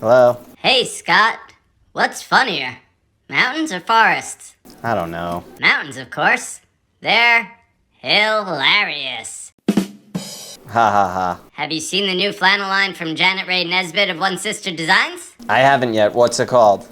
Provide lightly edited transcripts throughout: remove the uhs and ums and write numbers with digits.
Hello? Hey, Scott. What's funnier, mountains or forests? I don't know. Mountains, of course. They're hilarious. Ha ha ha. Have you seen the new flannel line from Janet Ray Nesbitt of One Sister Designs? I haven't yet. What's it called?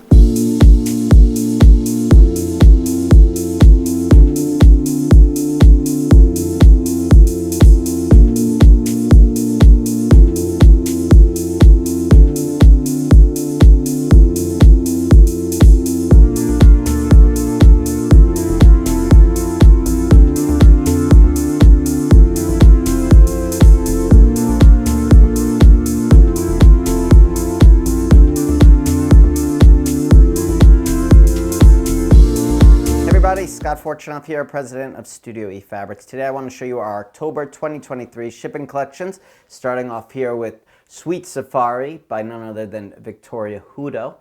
Scott Fortunoff here, president of Studio E Fabrics. Today I want to show you our October 2023 shipping collections, starting off here with Sweet Safari by none other than Victoria Hudo.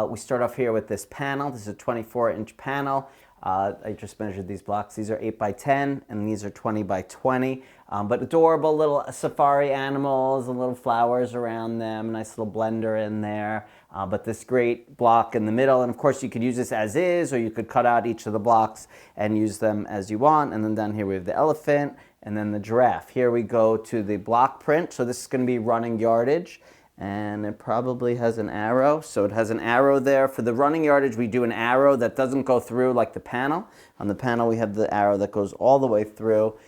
We start off here with this panel. This is a 24-inch panel. I just measured these blocks. These are 8 by 10 and these are 20 by 20. But adorable little safari animals and little flowers around them. Nice little blender in there. But this great block in the middle. And of course you could use this as is, or you could cut out each of the blocks and use them as you want. And then down here we have the elephant and then the giraffe. Here we go to the block print. So this is going to be running yardage. And it probably has an arrow. So it has an arrow there. For the running yardage, we do an arrow that doesn't go through like the panel. On the panel, we have the arrow that goes all the way through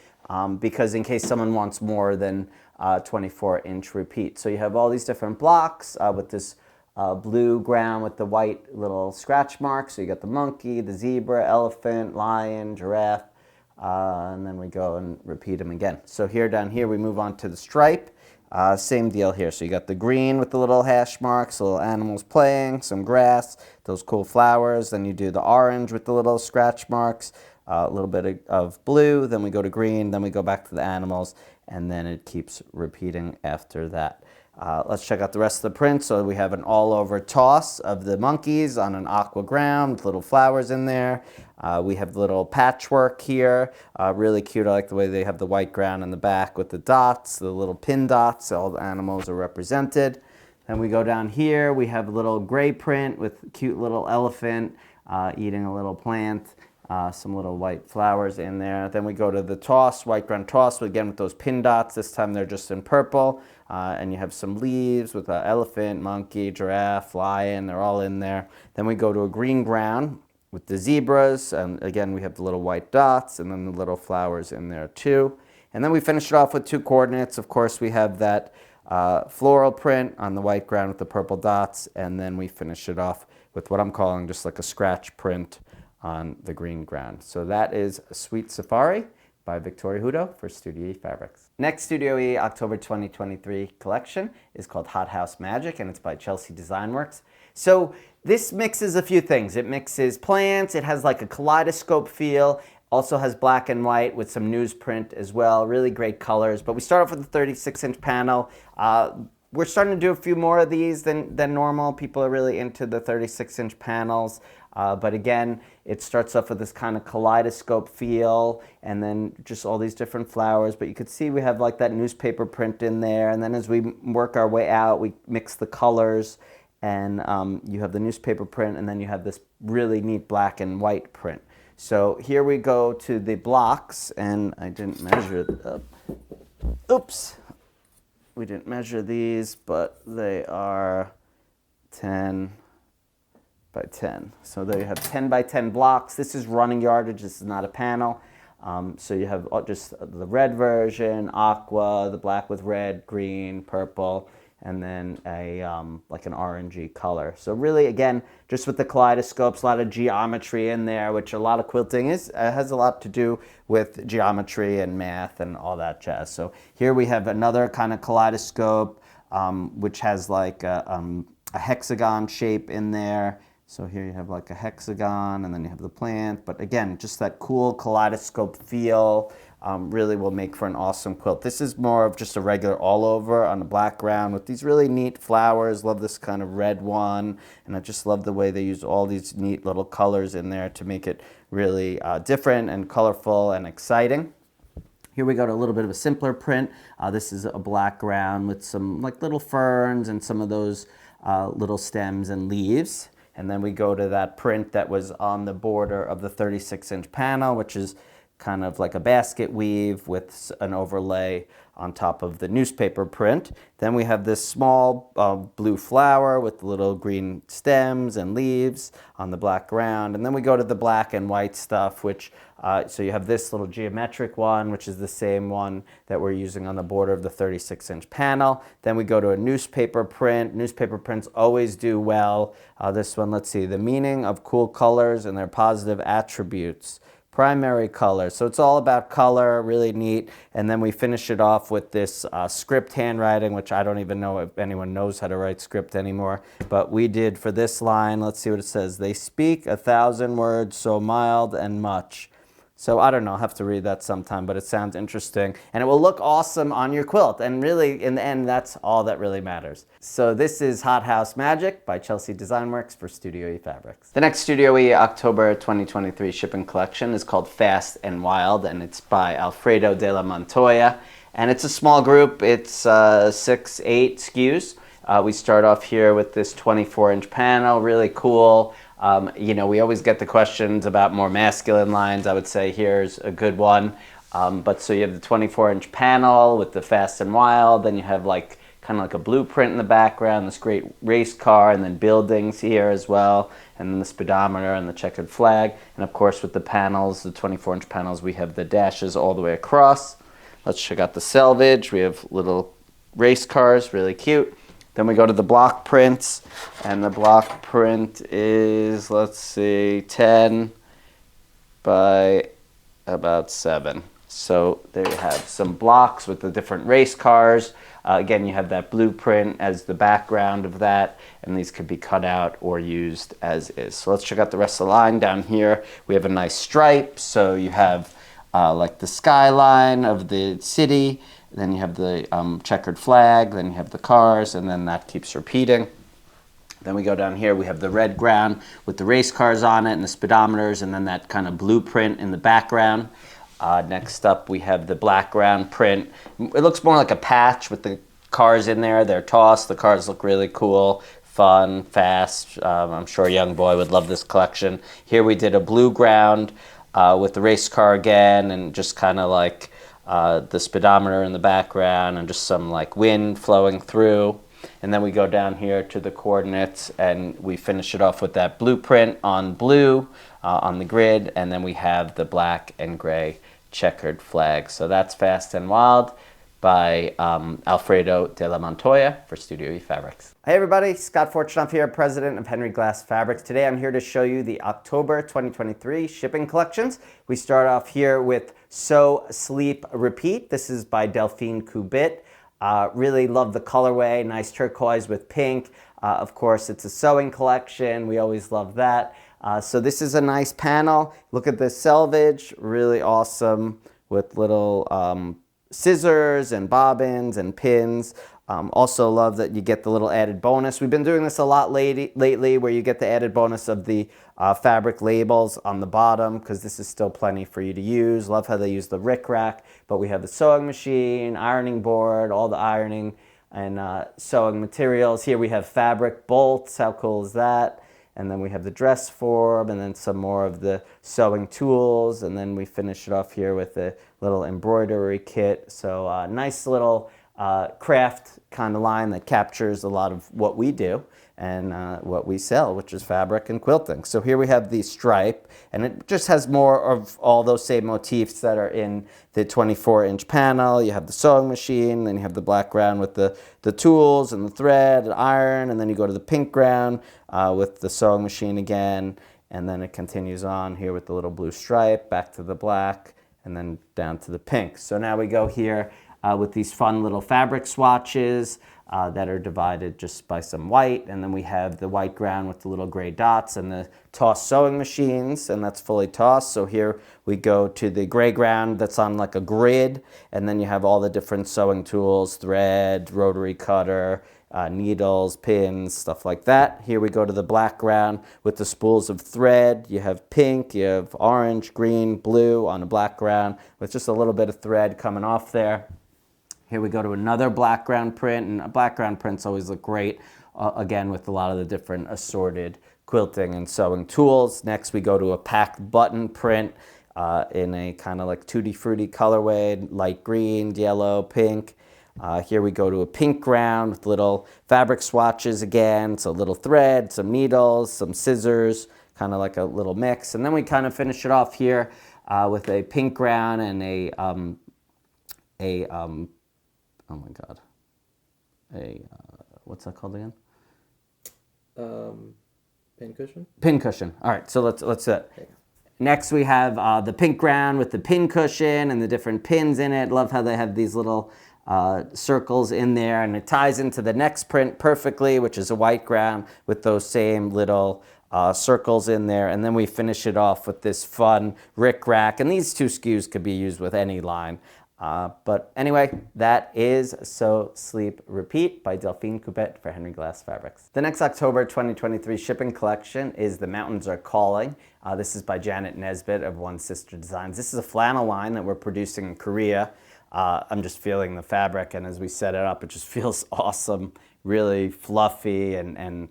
because in case someone wants more than 24-inch repeat. So you have all these different blocks with this blue ground with the white little scratch marks. So you got the monkey, the zebra, elephant, lion, giraffe, and then we go and repeat them again. So here down here, we move on to the stripe. Same deal here. So you got the green with the little hash marks, little animals playing, some grass, those cool flowers. Then you do the orange with the little scratch marks, a little bit of blue. Then we go to green. Then we go back to the animals. And then it keeps repeating after that. Let's check out the rest of the print. So we have an all-over toss of the monkeys on an aqua ground with little flowers in there. We have little patchwork here, really cute. I like the way they have the white ground in the back with the dots, the little pin dots. All the animals are represented. Then we go down here. We have a little gray print with a cute little elephant eating a little plant. Some little white flowers in there. Then we go to the toss, white ground toss, again with those pin dots. This time they're just in purple. And you have some leaves with an elephant, monkey, giraffe, lion. They're all in there. Then we go to a green ground with the zebras. And again, we have the little white dots and then the little flowers in there too. And then we finish it off with two coordinates. Of course, we have that floral print on the white ground with the purple dots. And then we finish it off with what I'm calling just like a scratch print on the green ground. So that is Sweet Safari by Victoria Hudo for Studio E Fabrics. Next Studio E October 2023 collection is called Hot House Magic, and it's by Chelsea Design Works. So this mixes a few things. It mixes plants, it has like a kaleidoscope feel, also has black and white with some newsprint as well, really great colors. But we start off with a 36-inch panel. We're starting to do a few more of these than normal. People are really into the 36-inch panels. But again, it starts off with this kind of kaleidoscope feel and then just all these different flowers. But you could see we have like that newspaper print in there. And then as we work our way out, we mix the colors and you have the newspaper print and then you have this really neat black and white print. So here we go to the blocks, and I didn't measure oops. We didn't measure these, but they are 10 by 10. So there you have 10 by 10 blocks. This is running yardage. This is not a panel. So you have just the red version, aqua, the black with red, green, purple, and then a like an orangey color. So really, again, just with the kaleidoscopes, a lot of geometry in there, which a lot of quilting has a lot to do with geometry and math and all that jazz. So here we have another kind of kaleidoscope, which has like a hexagon shape in there. So here you have like a hexagon and then you have the plant. But again, just that cool kaleidoscope feel really will make for an awesome quilt. This is more of just a regular all over on a black ground with these really neat flowers. Love this kind of red one. And I just love the way they use all these neat little colors in there to make it really different and colorful and exciting. Here we go to a little bit of a simpler print. This is a black ground with some like little ferns and some of those little stems and leaves. And then we go to that print that was on the border of the 36-inch panel, which is kind of like a basket weave with an overlay on top of the newspaper print. Then we have this small blue flower with little green stems and leaves on the black ground. And then we go to the black and white stuff, which, so you have this little geometric one, which is the same one that we're using on the border of the 36-inch panel. Then we go to a newspaper print. Newspaper prints always do well. This one, let's see, the meaning of cool colors and their positive attributes. Primary color. So it's all about color, really neat. And then we finish it off with this script handwriting, which I don't even know if anyone knows how to write script anymore. But we did for this line, let's see what it says. They speak 1,000 words, so mild and much. So I don't know, I'll have to read that sometime, but it sounds interesting. And it will look awesome on your quilt. And really, in the end, that's all that really matters. So this is Hot House Magic by Chelsea Design Works for Studio E Fabrics. The next Studio E October 2023 shipping collection is called Fast and Wild, and it's by Alfredo de la Montoya. And it's a small group, it's 6-8 SKUs. We start off here with this 24-inch panel, really cool. You know, we always get the questions about more masculine lines. I would say here's a good one. But so you have the 24-inch panel with the Fast and Wild, then you have like kind of like a blueprint in the background, this great race car, and then buildings here as well, and then the speedometer and the checkered flag. And of course with the panels, the 24-inch panels, we have the dashes all the way across. Let's check out the selvage. We have little race cars, really cute. Then we go to the block prints, and the block print is, let's see, 10 by about 7. So there you have some blocks with the different race cars. Again, you have that blueprint as the background of that, and these could be cut out or used as is. So let's check out the rest of the line. Down here, we have a nice stripe. So you have like the skyline of the city. Then you have the checkered flag, then you have the cars, and then that keeps repeating. Then we go down here, we have the red ground with the race cars on it and the speedometers, and then that kind of blueprint in the background. Next up, we have the black ground print. It looks more like a patch with the cars in there. They're tossed. The cars look really cool, fun, fast. I'm sure a young boy would love this collection. Here we did a blue ground with the race car again, and just kind of like the speedometer in the background and just some like wind flowing through. And then we go down here to the coordinates and we finish it off with that blueprint on blue on the grid, and then we have the black and gray checkered flag. So that's Fast and Wild by Alfredo de la Montoya for Studio E Fabrics. Hey everybody, Scott Fortunoff here, president of Henry Glass Fabrics. Today I'm here to show you the October 2023 shipping collections. We start off here with Sew, Sleep, Repeat. This is by Delphine Kubit. Really love the colorway, nice turquoise with pink. Of course, it's a sewing collection. We always love that. So this is a nice panel. Look at this selvage, really awesome with little scissors and bobbins and pins. Also love that you get the little added bonus. We've been doing this a lot lately where you get the added bonus of the fabric labels on the bottom, because this is still plenty for you to use. Love how they use the rickrack, but we have the sewing machine, ironing board, all the ironing and sewing materials. Here we have fabric bolts. How cool is that? And then we have the dress form, and then some more of the sewing tools, and then we finish it off here with a little embroidery kit. So nice little craft kind of line that captures a lot of what we do and what we sell, which is fabric and quilting. So here we have the stripe, and it just has more of all those same motifs that are in the 24-inch panel. You have the sewing machine, then you have the black ground with the tools and the thread and iron, and then you go to the pink ground with the sewing machine again, and then it continues on here with the little blue stripe, back to the black, and then down to the pink. So now we go here with these fun little fabric swatches that are divided just by some white, and then we have the white ground with the little gray dots and the tossed sewing machines, and that's fully tossed. So here we go to the gray ground that's on like a grid, and then you have all the different sewing tools, thread, rotary cutter, needles, pins, stuff like that. Here we go to the black ground with the spools of thread. You have pink, you have orange, green, blue on a black ground with just a little bit of thread coming off there. Here we go to another black ground print, and black ground prints always look great, again, with a lot of the different assorted quilting and sewing tools. Next, we go to a packed button print in a kind of like tutti frutti colorway, light green, yellow, pink. Here we go to a pink ground with little fabric swatches again, so little thread, some needles, some scissors, kind of like a little mix. And then we kind of finish it off here with a pink ground and oh my God, what's that called again? Pin cushion? Pin cushion. All right, so let's do it. Okay. Next we have the pink ground with the pin cushion and the different pins in it. Love how they have these little circles in there, and it ties into the next print perfectly, which is a white ground with those same little circles in there. And then we finish it off with this fun rick-rack, and these two SKUs could be used with any line. But anyway, that is Sew, Sleep, Repeat by Delphine Coupet for Henry Glass Fabrics. The next October 2023 shipping collection is The Mountains Are Calling. This is by Janet Nesbitt of One Sister Designs. This is a flannel line that we're producing in Korea. I'm just feeling the fabric, and as we set it up, it just feels awesome, really fluffy and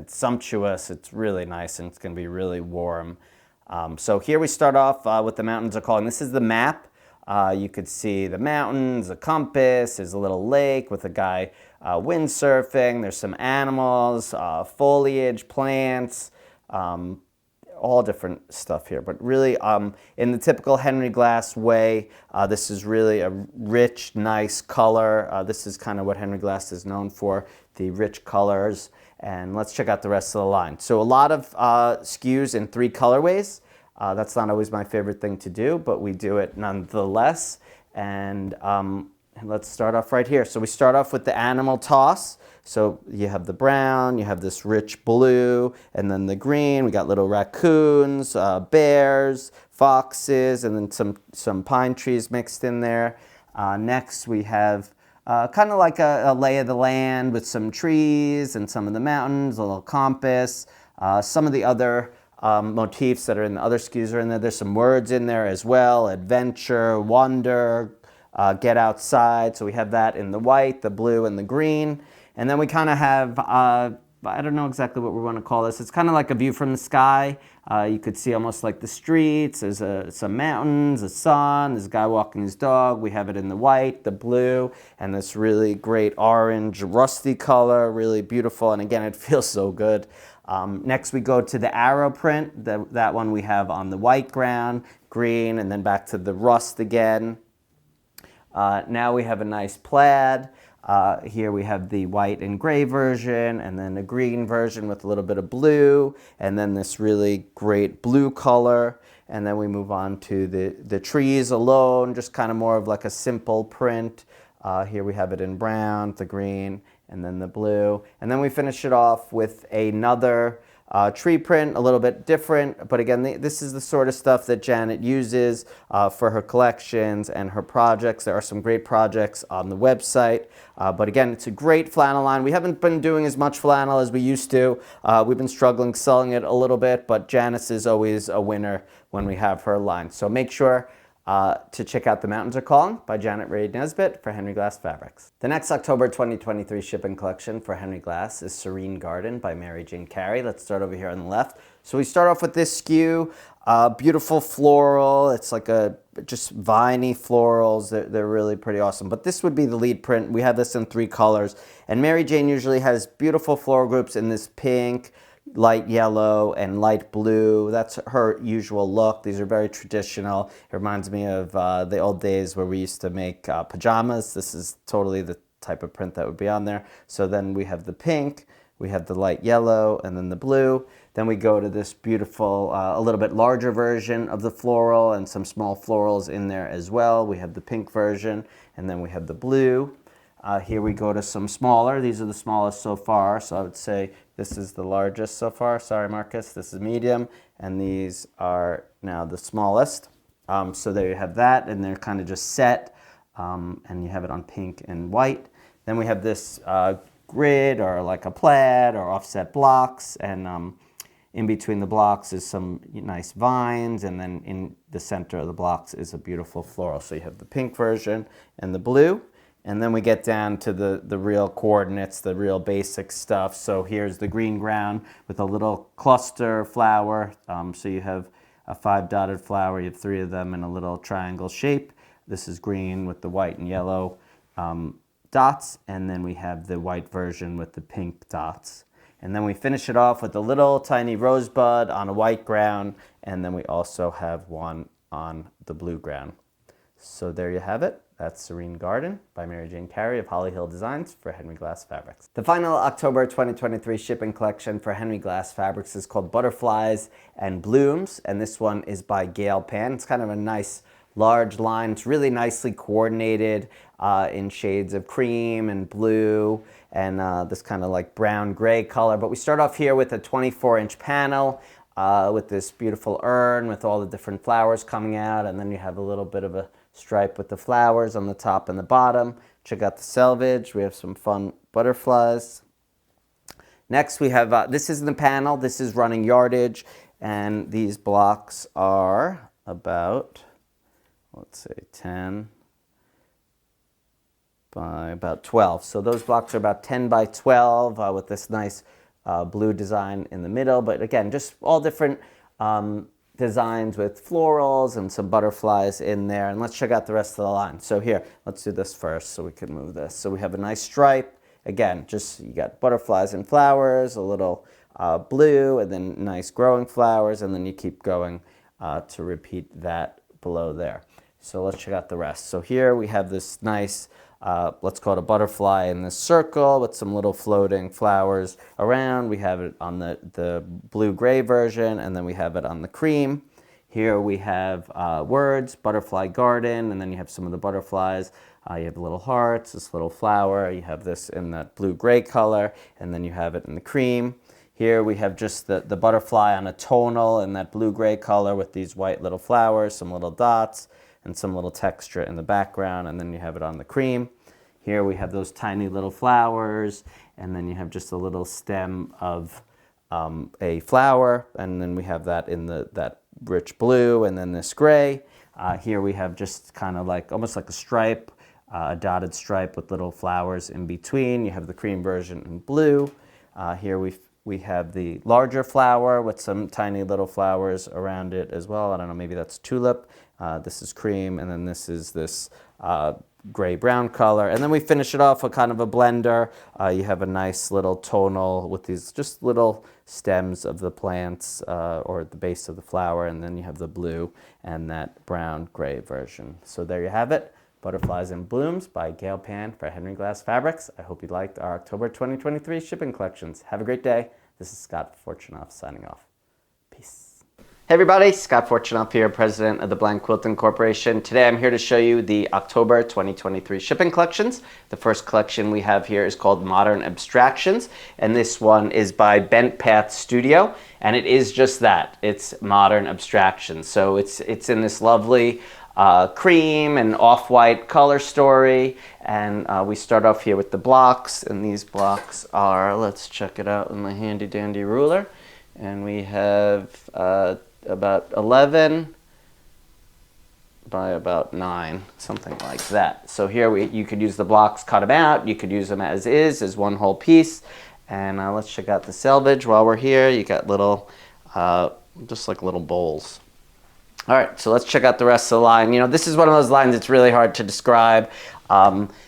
sumptuous. It's really nice, and it's going to be really warm. So here we start off with The Mountains Are Calling. This is the map. You could see the mountains, a compass, there's a little lake with a guy windsurfing, there's some animals, foliage, plants, all different stuff here. But really, in the typical Henry Glass way, this is really a rich, nice color. This is kind of what Henry Glass is known for, the rich colors. And let's check out the rest of the line. So a lot of SKUs in 3 colorways. That's not always my favorite thing to do, but we do it nonetheless. And let's start off right here. So we start off with the animal toss. So you have the brown, you have this rich blue, and then the green. We got little raccoons, bears, foxes, and then some pine trees mixed in there. Next we have kind of like a lay of the land with some trees and some of the mountains, a little compass, some of the other motifs that are in the other SKUs are in there. There's some words in there as well: adventure, wonder, get outside. So we have that in the white, the blue, and the green. And then we kind of have, I don't know exactly what we want to call this. It's kind of like a view from the sky. You could see almost like the streets. There's some mountains, a sun, there's a guy walking his dog. We have it in the white, the blue, and this really great orange, rusty color, really beautiful. And again, it feels so good. Next we go to the arrow print. That one we have on the white ground, green, and then back to the rust again. Now we have a nice plaid. Here we have the white and gray version, and then a green version with a little bit of blue, and then this really great blue color. And then we move on to the trees alone, just kind of more of like a simple print. Here we have it in brown, the green, and then the blue. And then we finish it off with another tree print, a little bit different. But again, this is the sort of stuff that Janet uses for her collections and her projects. There are some great projects on the website. But again, it's a great flannel line. We haven't been doing as much flannel as we used to. We've been struggling selling it a little bit, but Janice is always a winner when we have her line. So make sure to check out The Mountains Are Calling by Janet Ray Nesbitt for Henry Glass Fabrics. The next October 2023 shipping collection for Henry Glass is Serene Garden by Mary Jane Carey. Let's start over here on the left. So we start off with this SKU, beautiful floral. It's like just viney florals. They're really pretty awesome. But this would be the lead print. We have this in 3 colors. And Mary Jane usually has beautiful floral groups in this pink, light yellow, and light blue. That's her usual look. These are very traditional. It reminds me of the old days where we used to make pajamas. This is totally the type of print that would be on there. So then we have the pink, we have the light yellow, and then the blue. Then we go to this beautiful, a little bit larger version of the floral and some small florals in there as well. We have the pink version, and then we have the blue. Here we go to some smaller. These are the smallest so far, so I would say this is the largest so far. Sorry, Marcus. This is medium, and these are now the smallest. So there you have that, and they're kind of just set, and you have it on pink and white. Then we have this grid or like a plaid or offset blocks, and in between the blocks is some nice vines, and then in the center of the blocks is a beautiful floral. So you have the pink version and the blue, and then we get down to the real coordinates, the real basic stuff. So here's the green ground with a little cluster flower. So you have a 5 dotted flower, you have 3 of them in a little triangle shape. This is green with the white and yellow dots, and then we have the white version with the pink dots. And then we finish it off with a little tiny rosebud on a white ground, and then we also have one on the blue ground. So there you have it. That's Serene Garden by Mary Jane Carey of Holly Hill Designs for Henry Glass Fabrics. The final October 2023 shipping collection for Henry Glass Fabrics is called Butterflies and Blooms, and this one is by Gail Pan. It's kind of a nice large line. It's really nicely coordinated in shades of cream and blue and this kind of like brown gray color. But we start off here with a 24-inch panel with this beautiful urn with all the different flowers coming out, and then you have a little bit of a stripe with the flowers on the top and the bottom. Check out the selvage. We have some fun butterflies. Next we have, this is the panel. This is running yardage, and these blocks are about, let's say 10 by about 12. So those blocks are about 10 by 12 with this nice blue design in the middle. But again, just all different designs with florals and some butterflies in there. And let's check out the rest of the line. So here, let's do this first so we can move this. So we have a nice stripe. Again, just you got butterflies and flowers, a little blue, and then nice growing flowers, and then you keep going to repeat that below there. So let's check out the rest. So here we have this nice, let's call it a butterfly in this circle with some little floating flowers around. We have it on the blue-gray version, and then we have it on the cream. Here we have words, butterfly garden, and then you have some of the butterflies. You have little hearts, this little flower. You have this in that blue-gray color, and then you have it in the cream. Here we have just the butterfly on a tonal in that blue-gray color with these white little flowers, some little dots, and some little texture in the background, and then you have it on the cream. Here we have those tiny little flowers, and then you have just a little stem of a flower, and then we have that in that rich blue, and then this gray. Here we have just kind of like, almost like a stripe, a dotted stripe with little flowers in between. You have the cream version in blue. Here we have the larger flower with some tiny little flowers around it as well. I don't know, maybe that's tulip. This is cream, and then this is this gray-brown color. And then we finish it off with kind of a blender. You have a nice little tonal with these just little stems of the plants or the base of the flower, and then you have the blue and that brown-gray version. So there you have it. Butterflies and Blooms by Gail Pan for Henry Glass Fabrics. I hope you liked our October 2023 shipping collections. Have a great day. This is Scott Fortunoff signing off. Peace. Hey everybody, Scott Fortunoff here, president of the Blank Quilting Corporation. Today I'm here to show you the October 2023 shipping collections. The first collection we have here is called Modern Abstractions, and this one is by Bent Path Studio, and it is just that. It's Modern Abstractions. So it's in this lovely cream and off-white color story, and we start off here with the blocks, and these blocks are, let's check it out in my handy dandy ruler, and we have about 11 by about 9, something like that. So here you could use the blocks, cut them out, you could use them as one whole piece, and let's check out the selvage while we're here. You got little, just like little bowls. All right, so let's check out the rest of the line. You know, this is one of those lines that's really hard to describe,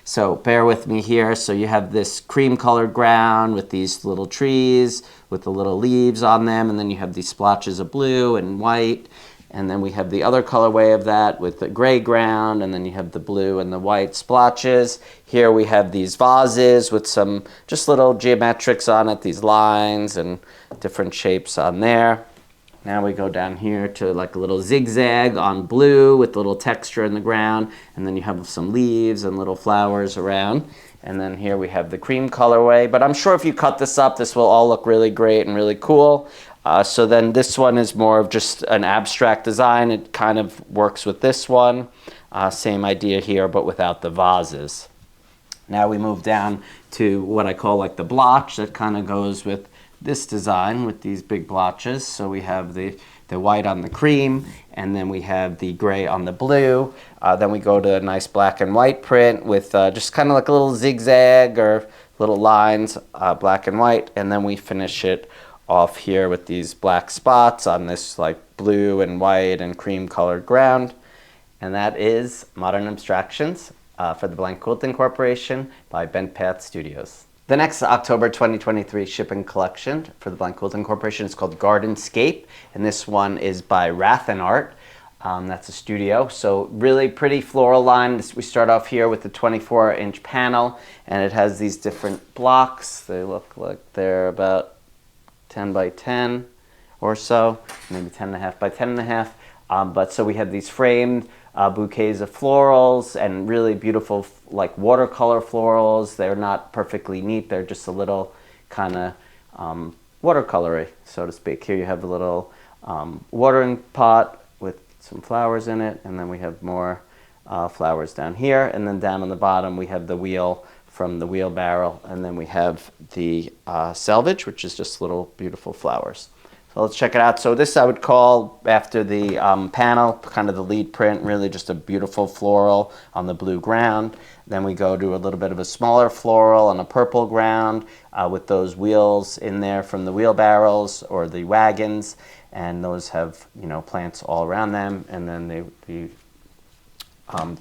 so bear with me here. So you have this cream-colored ground with these little trees with the little leaves on them, and then you have these splotches of blue and white, and then we have the other colorway of that with the gray ground, and then you have the blue and the white splotches. Here we have these vases with some just little geometrics on it, these lines and different shapes on there. Now we go down here to like a little zigzag on blue with a little texture in the ground, and then you have some leaves and little flowers around. And then here we have the cream colorway, but I'm sure if you cut this up, this will all look really great and really cool. So then this one is more of just an abstract design. It kind of works with this one. Same idea here, but without the vases. Now we move down to what I call like the blotch that kind of goes with this design with these big blotches. So we have the white on the cream, and then we have the gray on the blue. Then we go to a nice black and white print with just kind of like a little zigzag or little lines, black and white. And then we finish it off here with these black spots on this like blue and white and cream colored ground. And that is Modern Abstractions for the Blank Quilting Corporation by Bent Path Studios. The next October 2023 shipping collection for the Blank Quilting Corporation is called Gardenscape, and this one is by Rathen Art. That's a studio. So really pretty floral line. We start off here with the 24-inch panel, and it has these different blocks. They look like they're about 10 by 10 or so, maybe 10.5 by 10.5. But so we have these framed bouquets of florals and really beautiful like watercolor florals. They're not perfectly neat. They're just a little kind of watercolory, so to speak. Here you have a little watering pot with some flowers in it, and then we have more flowers down here, and then down on the bottom we have the wheel from the wheelbarrow, and then we have the selvage, which is just little beautiful flowers. So let's check it out. So this I would call, after the panel, kind of the lead print, really just a beautiful floral on the blue ground. Then we go to a little bit of a smaller floral on a purple ground with those wheels in there from the wheelbarrows or the wagons, and those have, you know, plants all around them. And then the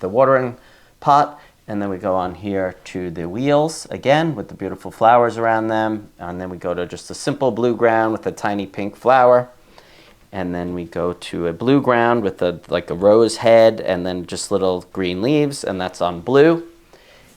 watering pot. And then we go on here to the wheels again with the beautiful flowers around them. And then we go to just a simple blue ground with a tiny pink flower. And then we go to a blue ground with like a rose head and then just little green leaves, and that's on blue.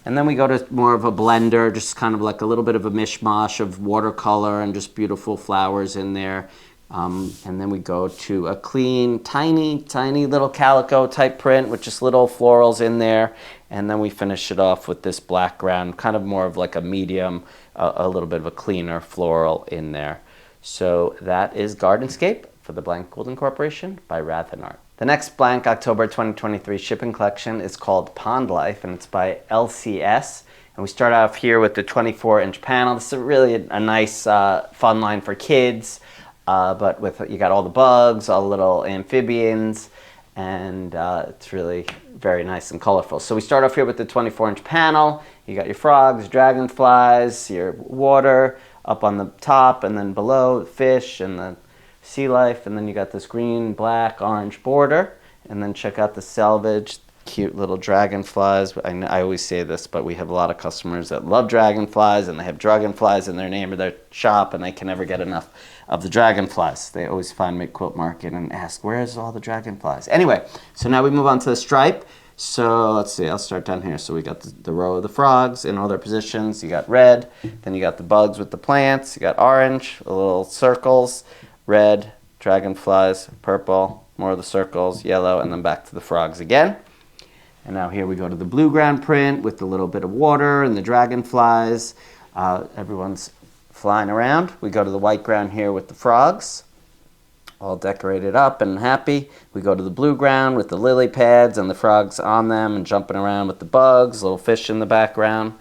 And then we go to more of a blender, just kind of like a little bit of a mishmash of watercolor and just beautiful flowers in there. And then we go to a clean, tiny little calico type print with just little florals in there. And then we finish it off with this black ground, kind of more of like a medium, a little bit of a cleaner floral in there. So that is Gardenscape for the Blank Quilting Corporation by Rathen Art. The next Blank October 2023 shipping collection is called Pond Life, and it's by LCS. And we start off here with the 24-inch panel. This is really a nice fun line for kids. But you got all the bugs, all the little amphibians, and it's really very nice and colorful. So we start off here with the 24-inch panel. You got your frogs, dragonflies, your water up on the top, and then below fish and the sea life, and then you got this green, black, orange border. And then check out the selvage, cute little dragonflies. I always say this, but we have a lot of customers that love dragonflies, and they have dragonflies in their name of their shop, and they can never get enough of the dragonflies. They always find me at Quilt Market and ask, where's all the dragonflies? Anyway, so now we move on to the stripe. So let's see, I'll start down here. So we got the row of the frogs in all their positions. You got red, then you got the bugs with the plants. You got orange, little circles, red, dragonflies, purple, more of the circles, yellow, and then back to the frogs again. And now here we go to the blue ground print with the little bit of water and the dragonflies. Everyone's flying around. We go to the white ground here with the frogs, all decorated up and happy. We go to the blue ground with the lily pads and the frogs on them and jumping around with the bugs, little fish in the background.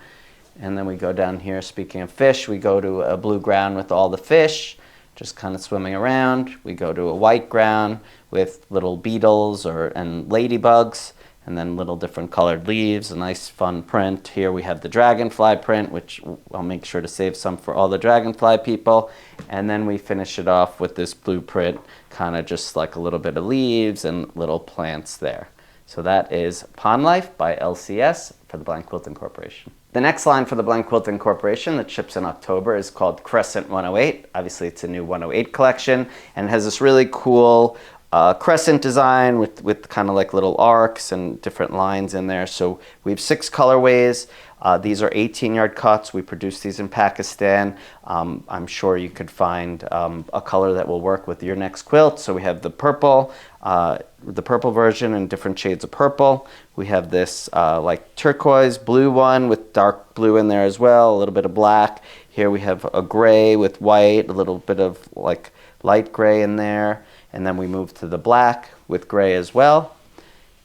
And then we go down here, speaking of fish, we go to a blue ground with all the fish, just kind of swimming around. We go to a white ground with little beetles and ladybugs, and then little different colored leaves, a nice fun print. Here we have the dragonfly print, which I'll make sure to save some for all the dragonfly people. And then we finish it off with this blue print, kind of just like a little bit of leaves and little plants there. So that is Pond Life by LCS for the Blank Quilting Corporation. The next line for the Blank Quilting Corporation that ships in October is called Crescent 108. Obviously it's a new 108 collection, and it has this really cool crescent design with kind of like little arcs and different lines in there. So we have 6 colorways. These are 18-yard cuts. We produce these in Pakistan. I'm sure you could find a color that will work with your next quilt. So we have the purple version in different shades of purple. We have this like turquoise blue one with dark blue in there as well, a little bit of black. Here we have a gray with white, a little bit of like light gray in there. And then we move to the black with gray as well.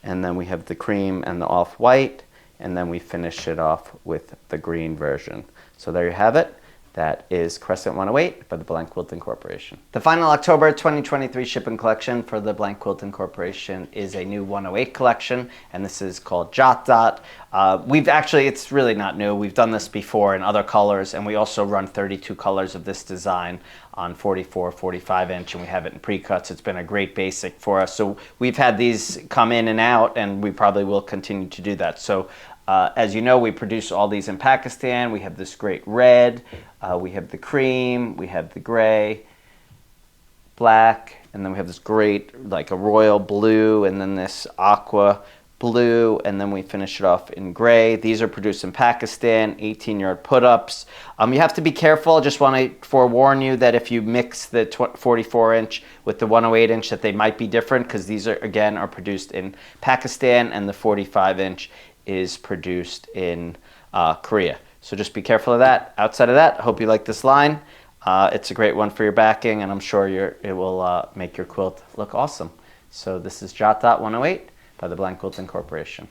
And then we have the cream and the off-white. and then we finish it off with the green version. So there you have it. That is Crescent 108 by the Blank Quilting Corporation. The final October 2023 shipping collection for the Blank Quilting Corporation is a new 108 collection, and this is called Jot Dot. It's really not new. We've done this before in other colors, and we also run 32 colors of this design on 44, 45 inch, and we have it in pre-cuts. It's been a great basic for us. So we've had these come in and out, and we probably will continue to do that. So as you know, we produce all these in Pakistan. We have this great red, we have the cream, we have the gray, black, and then we have this great, like a royal blue, and then this aqua blue, and then we finish it off in gray. These are produced in Pakistan, 18-yard put-ups. You have to be careful. I just want to forewarn you that if you mix the 44-inch with the 108-inch, that they might be different, because these are, again, are produced in Pakistan, and the 45-inch is produced in Korea. So just be careful of that. Outside of that, I hope you like this line. It's a great one for your backing, and I'm sure it will make your quilt look awesome. So this is Jot Dot 108 by the Blank Quilting Corporation.